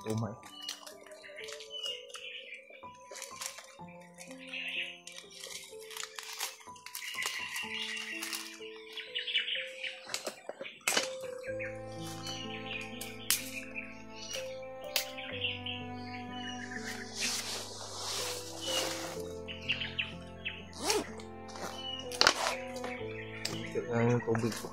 Umay. Yung tubig po.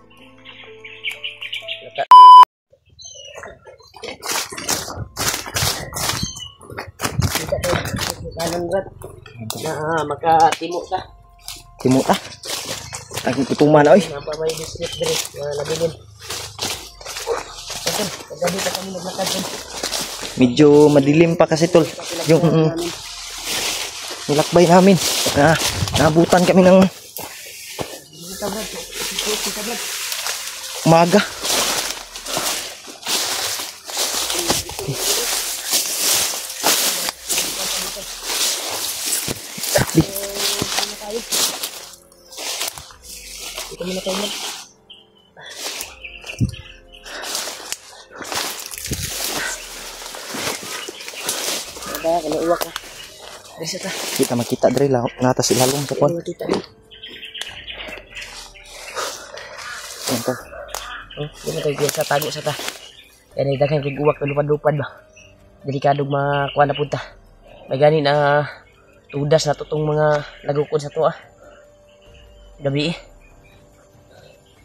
Na makatimo ta. Timo ta. Ang ituman oy. Nampa may biscuit dire na nabilin. Okay, kagabi pa kami naglakad din. Medyo madilim pa kasi tol. Yung nilakbay namin. Naabutan kami ng umaga. Ito muna tayo na. Ada kena uwak lah. Desa ta. Kita makita dre lah ngatas ilalong sa pon. Kita ni. Ito. Oh, ini tayo biasa tago sa ta. Yan daghang kay uwak lupad-lupad ba. Delikadong makuha na punta. May gani na tudas na tutong mga nagukod sa to gabi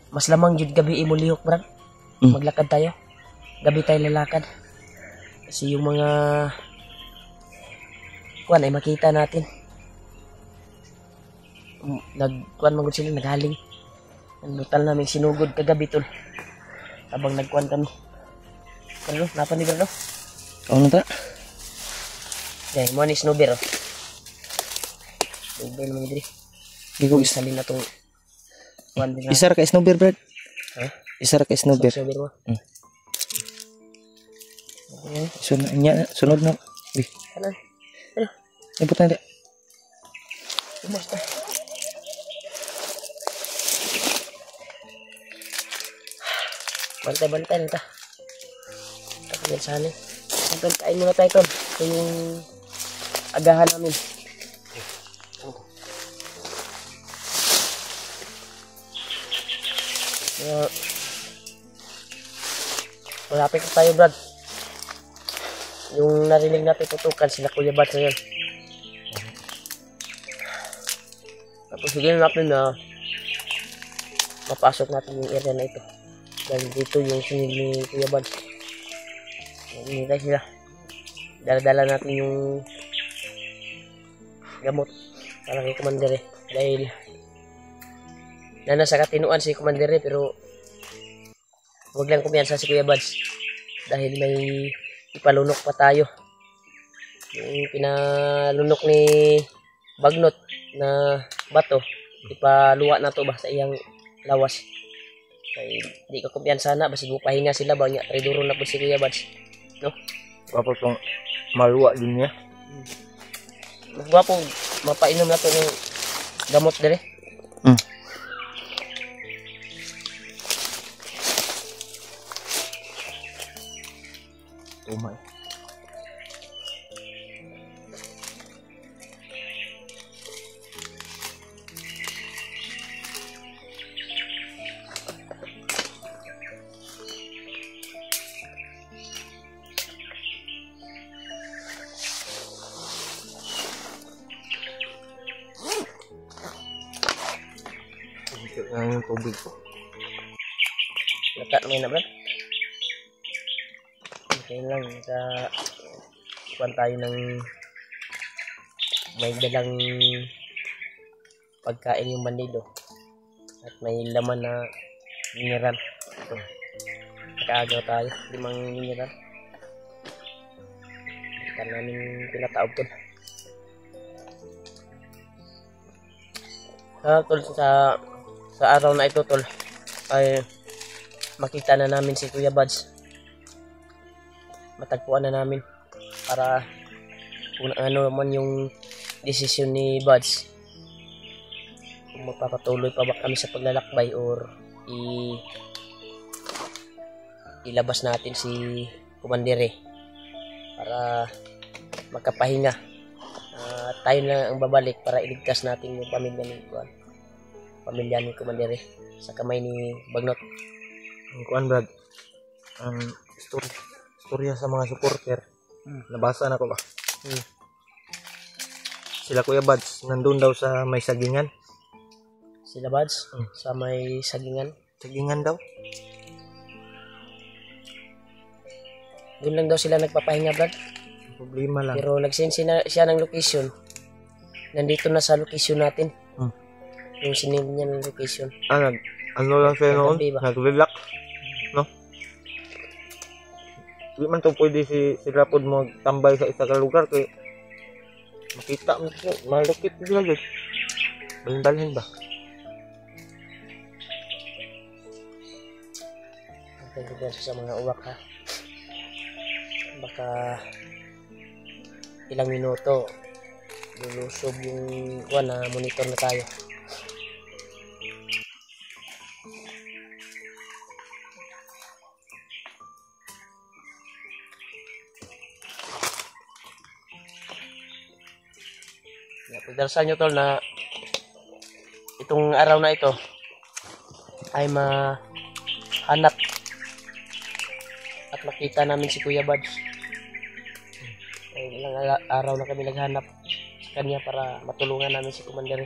mas lamang jud gabi mo lihok brad. Maglakad tayo. Gabi tayo lalakad. Kasi yung mga kuan ay makita natin. Nagkuan man gud sila naghaling. Ang brutal namin sinugod kagabi tol. Habang nagkuan kami. Ano, napan ni Berno? Ano ta? Dahil mo ni snowbear oh. Snowbear naman diri. Di ko Isalin na itong kuwan din na. isar ka snowbear brad. Ha? Isar ka snowbear. Snowbear mo? Sunod na. Uy. Kanan. Ipot na dyan. Bumusta. Bantay-bantay na ta. Tapos sana. Tol, kain muna tayo tol. Ito yung agahan namin. Malapit na tayo brad. Yung narinig natin tutukan sila Kuya Bats na yan. Tapos sige natin na mapasok natin yung area na ito. Dahil dito yung sinil ni Kuya Bats. Hinihintay sila. Dala-dala natin yung gamot para kay Commander dahil nasa katinuan si Commander pero huwag lang kumpiyansa si Kuya Buds dahil may ipalunok pa tayo. Yung pinalunok ni Bagnot na bato ipaluwa na to ba sa iyang lawas. Kaya di ka kumpiyansa na basi pahinga sila ba nya triduro na po si Kuya Buds. No? Tapos yung maluwa din niya. Magwapo mapainom na to ng gamot dire. Umay. Yung tubig po. Lata naman na brad. Okay lang sa kuwan tayo ng may dalang pagkain yung bandido at may laman na mineral. Ito. Nakaagaw tayo 5 mineral. Ito namin pinataob to. Tol, sa araw na ito tol ay makita na namin si Kuya Buds. Matagpuan na namin para kung ano man yung desisyon ni Buds kung magpapatuloy pa ba kami sa paglalakbay or ilabas natin si Komandere para magkapahinga. Tayo na ang babalik para iligtas natin yung pamilya ni Komandere sa kamay ni Bagnot. Ang kuan Brad, ang istorya sa mga supporter. Nabasa na ko ba? Sila Kuya Buds nandun daw sa may sagingan. Sila Buds sa may sagingan. Sagingan daw. Doon lang daw sila nagpapahinga, Brad. Problema lang. Pero nag-send siya ng location. Nandito na sa location natin. Yung sinend niya ng location. Ano lang siya noon? Nagabi ba? Nag-relax. No? Hindi man to pwede sila po magtambay sa isa ka lugar kaya makita mo siya. Malukit sila guys. Balin-balin ba? Nagpagod sa mga uwak ha. Baka ilang minuto lulusob yung na monitor na tayo. Pagdarasal nyo tol na itong araw na ito ay mahanap at makita namin si Kuya Buds. Ay, ilang araw na kami naghanap sa kanya para matulungan namin si Komandere.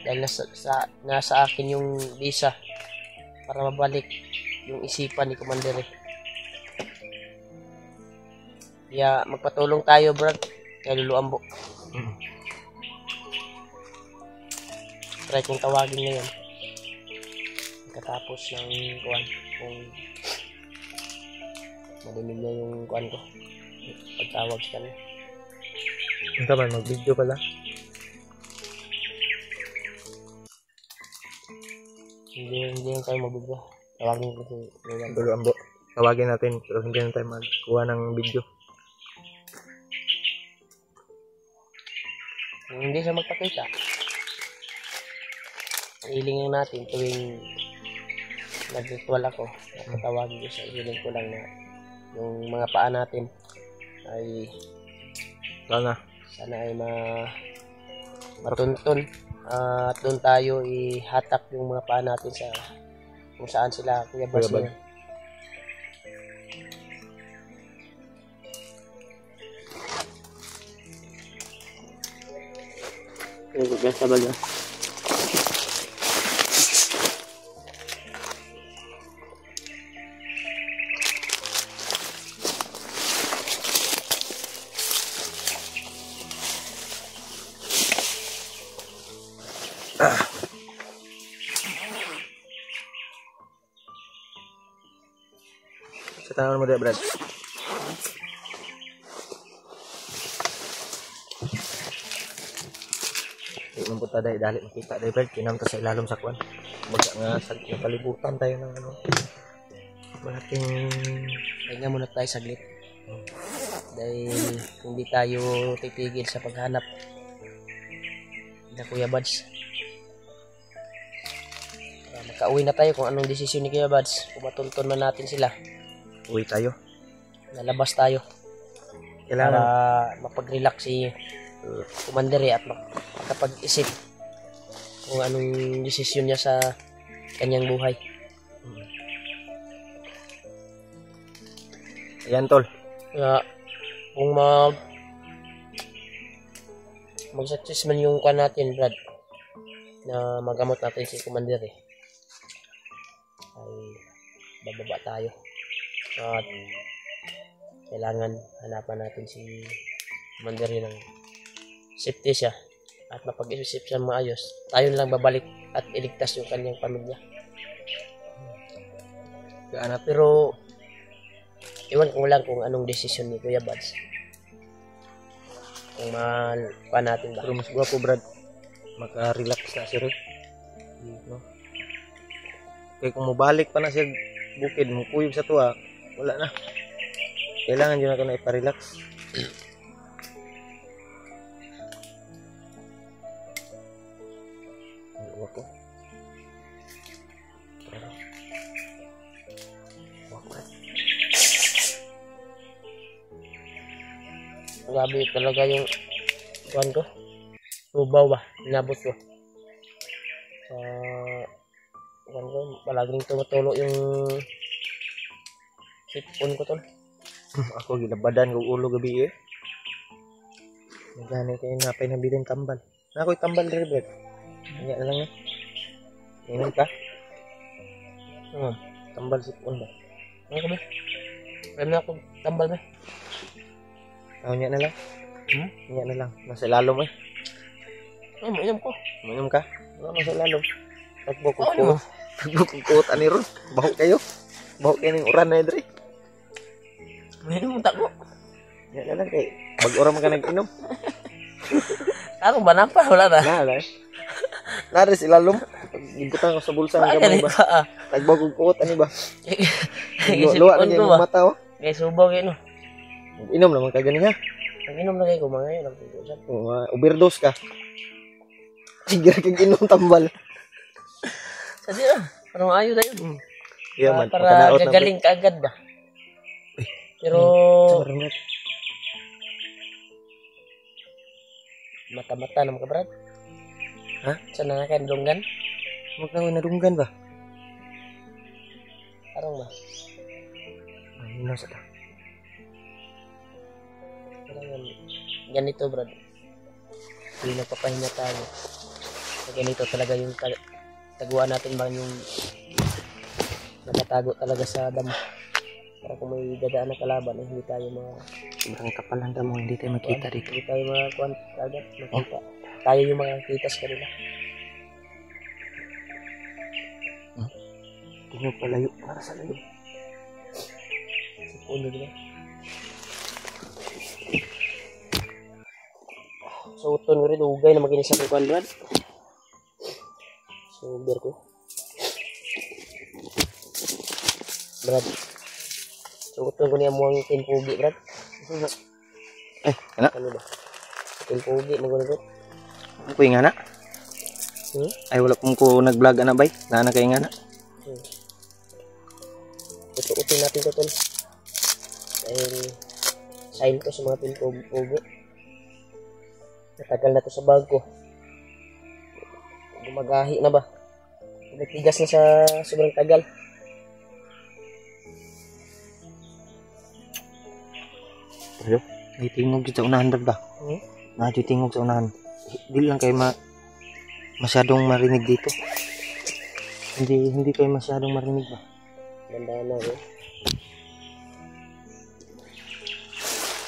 Dahil nasa akin yung visa para mabalik yung isipan ni Komandere. Kaya magpatulong tayo, Brad, kay Lulu Ambo. Try kong tawagin ngayon pagkatapos ng kuwan, kung madinig niya yung kuwan ko pagtawag sa kanya. Ang kaman, mag-video pala. Hindi lang tayo mag-video. Tawagin ko si Lulu Ambo. Tawagin natin pero hindi na tayo magkuha ng video. Kung hindi siya magpakita, hilingin natin tuwing nag-ritual ako, natawagin ko sa hiling ko lang na yung mga paa natin ay sana ay matuntun at doon tayo ihatak yung mga paa natin sa kung saan sila Kuya Buds niya. Biasa ba? Sa tangan mo deh, Brad. Di mo puta dahil dali makita dahil Brad. Kinamta sa ilalom sa kwan. Baga nga sa palibutan tayo ng ano. Malaking... Pahinga muna tayo saglit. Dahil hindi tayo titigil sa paghanap na Kuya Buds. Makauwi na tayo kung anong desisyon ni Kuya Buds. Kung matuntun man natin sila. Uwi tayo. Nalabas tayo. Kailangan para mapag-relax si Komandere at makapag-isip kung anong desisyon niya sa kanyang buhay. Ayan tol. Kaya kung mag-success man yung kan natin, Brad, na magamot natin si Komandere, ay bababa tayo. At kailangan hanapan natin si Komandere ng safety siya at mapag-isip siya maayos. Tayo lang babalik at iligtas yung kanyang pamilya. Pero iwan ko lang kung anong desisyon ni Kuya Buds. Kung mahal pa natin ba. Pero mas gwapo Brad. Maka-relax na siya rin. No? Kaya kung mabalik pa na siya bukid, mukuyog sa tuwa, wala na. Kailangan yun ako na iparelax. Ang gwapo. Grabe talaga yung kuwan ko. Tubaw ba? Inabot ko. Sa kuwan ko, palaging tumutulo yung sipon ko tol. Ako gilabadan ko ulo gabi eh. Nagani kayo napay nabilin tambal. Ako'y tambal rin bro. Kanya na lang eh. Inom ka? Tambal sipon ba? Ano ka ba? Meron na ako tambal ba? Kanya na lang. Kanya na lang. Nasa lalom eh. Ay, mainom ko. Uminom ka? Wala nasa lalom. Takbo ko Ano ko. mo? Takbo ko ko ani ron. Bahok kayo. Bahok kayo ng uran na dre. Mainom mo tako. Kanya na lang kay. Bag-oram ka nag-inom. Ako ba napa? Wala na. Nala. Nara si lalom. Ibutan ko sa bulsa ng gamay ba? Takbo ko ko ani ba? Luwa na Isipon ko yung ba? mata oh. Kaya subaw kayo no. Inom naman ka ganyan ha. Ang inom na kayo ko mga yun. Overdose ka. Sige kang inom tambal. Sa di na. Parang ayaw na yun. Yeah, man. Para Makadaot na, gagaling ka agad ba? Pero Marunot. mata-mata naman ka brad. Ha? Saan na kayo dunggan? Huwag na nadunggan ba? Parang ba? Ay, nasa ta. Parang ganito brad. Hindi nagpapahinga tayo. So, ganito talaga yung taguan natin ba yung nakatago talaga sa damo. Para kung may dadaan na kalaban, hindi tayo Sobrang kapal lang mo, hindi tayo makita dito. Hindi tayo makakuan agad, makita. Tayo yung makakita sa kanila. Tingnan palayo, para sa layo. Puno nila. So, ito nyo rin, ugay na maginis sa kuan brad. So, beer ko. Brad. So, ito ko niya mo ang timpugi, brad. Eh, anak. Ano ba? Timpugi, magunagot. Ano ko yung anak? Ay, wala pong ko nag-vlog anak bay. Naanak kayo anak. Uto-utin natin ito, tol. Dahil sign ko sa mga timpugi. Natagal na to sa bag ko. Gumagahi na ba? Nagtigas na sa sobrang tagal. Pero, may tingog sa unahan ba? Medyo tingog sa unahan. Hindi lang kayo masyadong marinig dito. Hindi kayo masyadong marinig ba? Ganda na eh.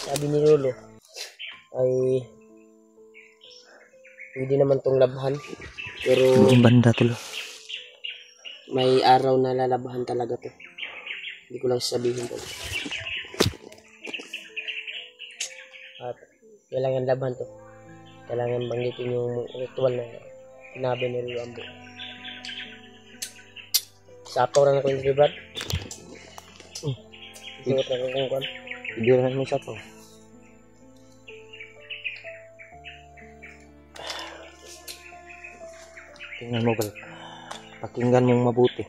Sabi ni Lolo ay pwede naman tong labhan. Pero Ang banda tulo. may araw na lalabahan talaga to. Hindi ko lang sasabihin to. At kailangan laban to. Kailangan banggitin yung ritual na sinabi ni Rambo. Sapaw lang ako yung Brad. Suot na kung kwan. Hindi lang mo sa to. Tingnan mo ba? Pakinggan mong mabuti.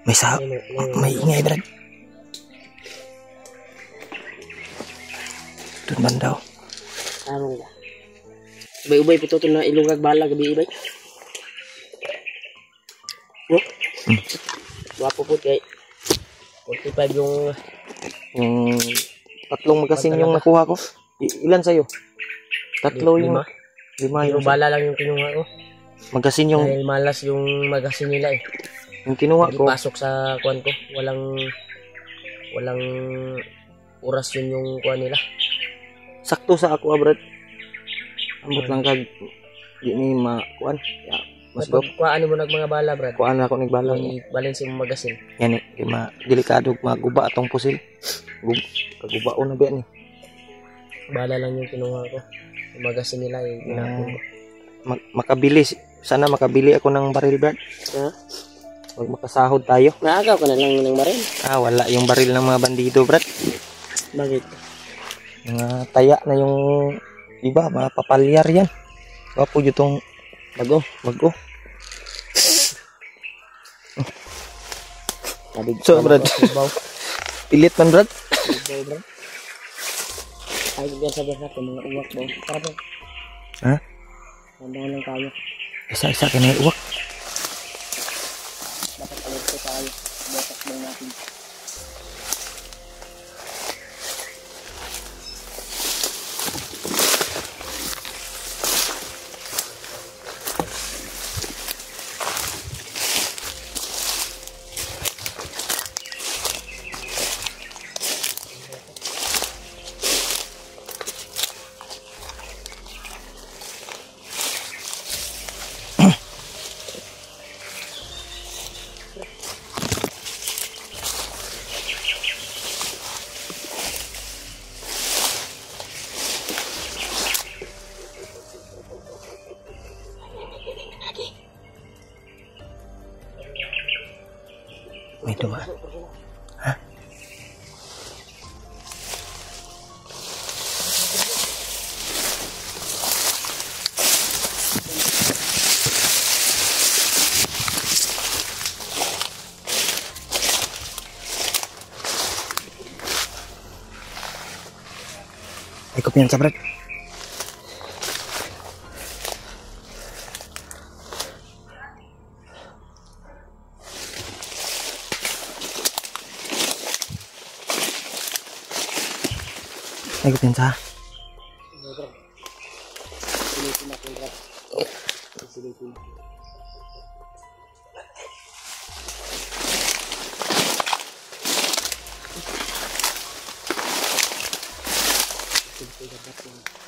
May sa may ingay brad. Doon man daw. Tarong ba? Ubay-ubay po ito na ilungag bala gabi ibay. No? Wapo po kay 45 Yung tatlong magasin yung nakuha ko. Ilan sa'yo? Tatlo yung lima Pero yung bala lang yung kinuha ko. magasin yung Dahil malas yung magasin nila eh. yung kinuha ko. Pasok sa kuan ko. Walang oras yun yung kuan nila. Sakto sa ako brad. Ambot lang kag di ni makuan. Ya, mas go. Kuhaan mo mga bala brad. Kuan ako nagbala ni. Balance yung magasin. Yan eh, kay delikado maguba atong pusil. Kagubaon na ba ni. Bala lang yung kinuha ko. Yung magasin nila eh. Ginapon ko. Makabili sana makabili ako ng baril brad. Ha? Wag makasahod tayo. Naagaw ka na lang ng baril. Wala yung baril ng mga bandido brad. Bakit? Mga taya na yung iba, mga papalyar yan. Wapo dito tong Bago. bago. Sabi So, Brad. Subaw. Pilit man, Brad. Subaw, Brad. Ay, biasa natin mga uwak daw. Tara po. Ha? Nandahan lang tayo. Isa-isa ka na iuwak. Dapat alerto tayo. Botas lang natin. May dumaan. Ha? Ay, kumpiyansa, Brad. Ay, kumpiyansa. Silitin natin, Brad. Silitin. Silitin, Brad.